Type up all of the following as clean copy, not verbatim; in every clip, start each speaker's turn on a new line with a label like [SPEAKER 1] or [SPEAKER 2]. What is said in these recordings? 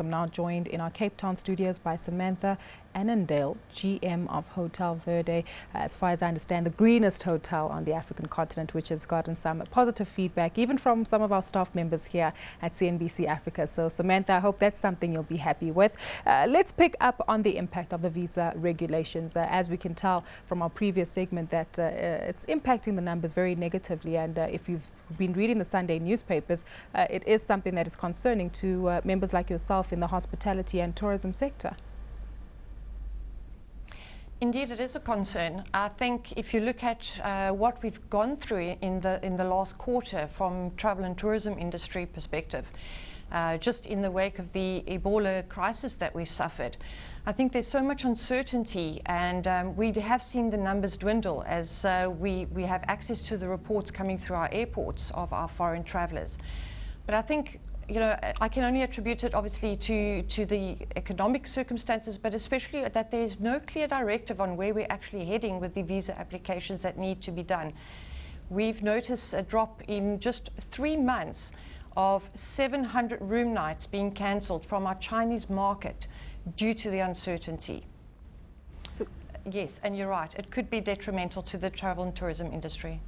[SPEAKER 1] I'm now joined in our Cape Town studios by Samantha Annandale, GM of Hotel Verde, as far as I understand, the greenest hotel on the African continent, which has gotten some positive feedback, even from some of our staff members here at CNBC Africa. So, Samantha, I hope that's something you'll be happy with. Let's pick up on the impact of the visa regulations. As we can tell from our previous segment that it's impacting the numbers very negatively. And if you've been reading the Sunday newspapers, it is something that is concerning to members like yourself in the hospitality and tourism sector.
[SPEAKER 2] Indeed, it is a concern. I think if you look at what we've gone through in the last quarter from travel and tourism industry perspective, just in the wake of the Ebola crisis that we suffered, I think there's so much uncertainty, and we have seen the numbers dwindle as we have access to the reports coming through our airports of our foreign travelers. But I think, you know, I can only attribute it obviously to the economic circumstances, but especially that there's no clear directive on where we're actually heading with the visa applications that need to be done. We've noticed a drop in just 3 months of 700 room nights being cancelled from our Chinese market due to the uncertainty. So, yes, and you're right, it could be detrimental to the travel and tourism industry.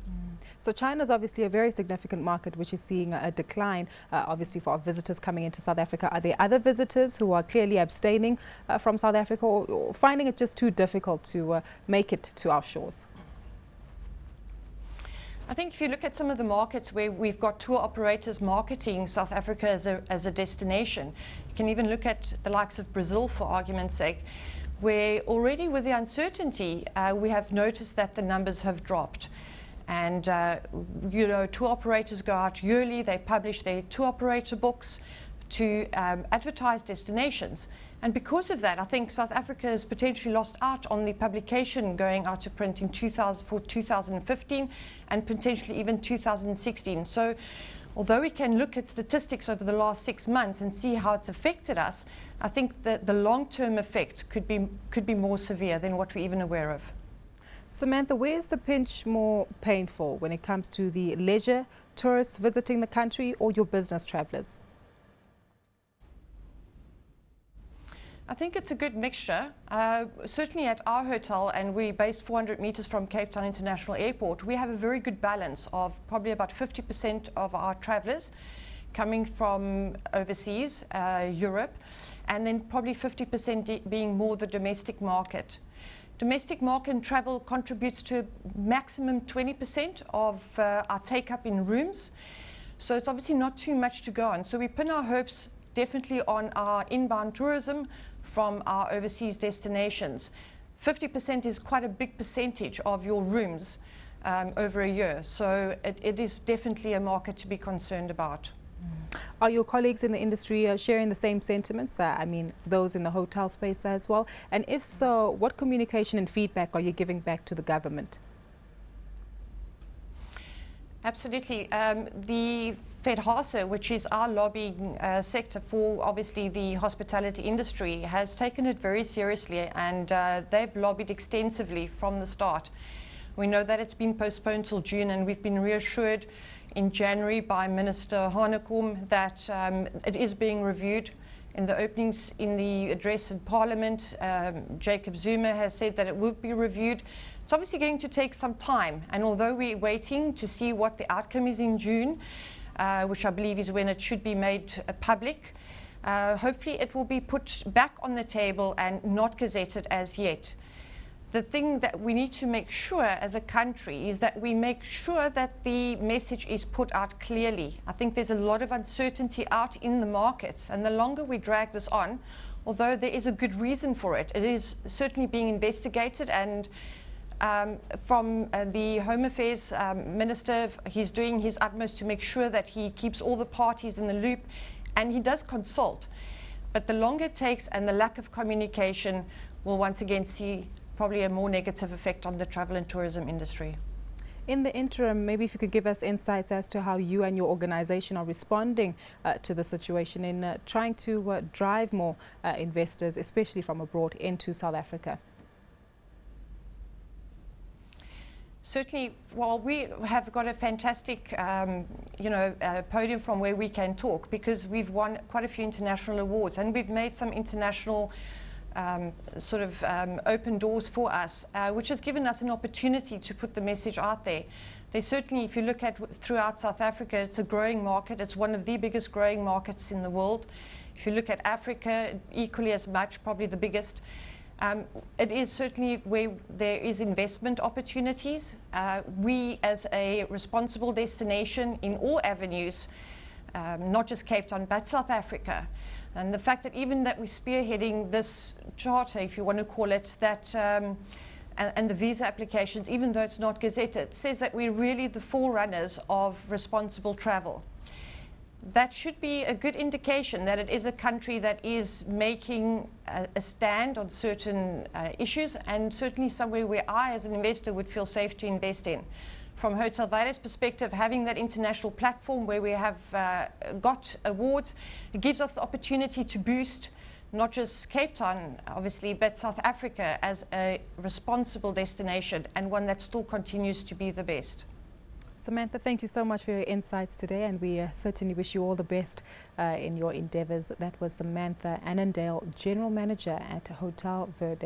[SPEAKER 1] So China is obviously a very significant market which is seeing a decline, obviously, for our visitors coming into South Africa. Are there other visitors who are clearly abstaining from South Africa or finding it just too difficult to make it to our shores?
[SPEAKER 2] I think if you look at some of the markets where we've got tour operators marketing South Africa as a destination, you can even look at the likes of Brazil, for argument's sake, where already with the uncertainty, we have noticed that the numbers have dropped. And, you know, tour operators go out yearly, they publish their tour operator books to advertise destinations. And because of that, I think South Africa has potentially lost out on the publication going out to print in 2015 and potentially even 2016. So although we can look at statistics over the last 6 months and see how it's affected us, I think that the long-term effect could be more severe than what we're even aware of.
[SPEAKER 1] Samantha, where is the pinch more painful when it comes to the leisure tourists visiting the country or your business travelers?
[SPEAKER 2] I think it's a good mixture. Certainly at our hotel, and we're based 400 meters from Cape Town International Airport, we have a very good balance of probably about 50% of our travelers coming from overseas, Europe, and then probably 50% being more the domestic market. Domestic market travel contributes to maximum 20% of our take-up in rooms. So it's obviously not too much to go on. So we pin our hopes definitely on our inbound tourism from our overseas destinations. 50% is quite a big percentage of your rooms over a year. So it is definitely a market to be concerned about.
[SPEAKER 1] Are your colleagues in the industry sharing the same sentiments? I mean, those in the hotel space as well? And if so, what communication and feedback are you giving back to the government?
[SPEAKER 2] Absolutely. The FedHasa, which is our lobbying sector for obviously the hospitality industry, has taken it very seriously, and they've lobbied extensively from the start. We know that it's been postponed till June, and we've been reassured in January by Minister Hanekom that it is being reviewed. In the openings in the address in Parliament, Jacob Zuma has said that it will be reviewed. It's obviously going to take some time, and although we're waiting to see what the outcome is in June, which I believe is when it should be made public, hopefully it will be put back on the table and not gazetted as yet. The thing that we need to make sure as a country is that we make sure that the message is put out clearly. I think there's a lot of uncertainty out in the markets, and the longer we drag this on, although there is a good reason for it, it is certainly being investigated, and from the Home Affairs Minister, he's doing his utmost to make sure that he keeps all the parties in the loop, and he does consult. But the longer it takes and the lack of communication will once again see probably a more negative effect on the travel and tourism industry.
[SPEAKER 1] In the interim, maybe if you could give us insights as to how you and your organization are responding to the situation in trying to drive more investors, especially from abroad, into South Africa.
[SPEAKER 2] Certainly, well, we have got a fantastic, podium from where we can talk, because we've won quite a few international awards, and we've made some international open doors for us, which has given us an opportunity to put the message out there. There's certainly, if you look at throughout South Africa, it's a growing market. It's one of the biggest growing markets in the world. If you look at Africa, equally as much, probably the biggest. It is certainly where there is investment opportunities. We, as a responsible destination in all avenues, not just Cape Town, but South Africa. And the fact that even that we're spearheading this charter, if you want to call it, that and the visa applications, even though it's not gazetted, says that we're really the forerunners of responsible travel. That should be a good indication that it is a country that is making a stand on certain issues, and certainly somewhere where I, as an investor, would feel safe to invest in. From Hotel Verde's perspective, having that international platform where we have got awards, it gives us the opportunity to boost not just Cape Town, obviously, but South Africa as a responsible destination, and one that still continues to be the best.
[SPEAKER 1] Samantha, thank you so much for your insights today, and we certainly wish you all the best in your endeavors. That was Samantha Annandale, General Manager at Hotel Verde.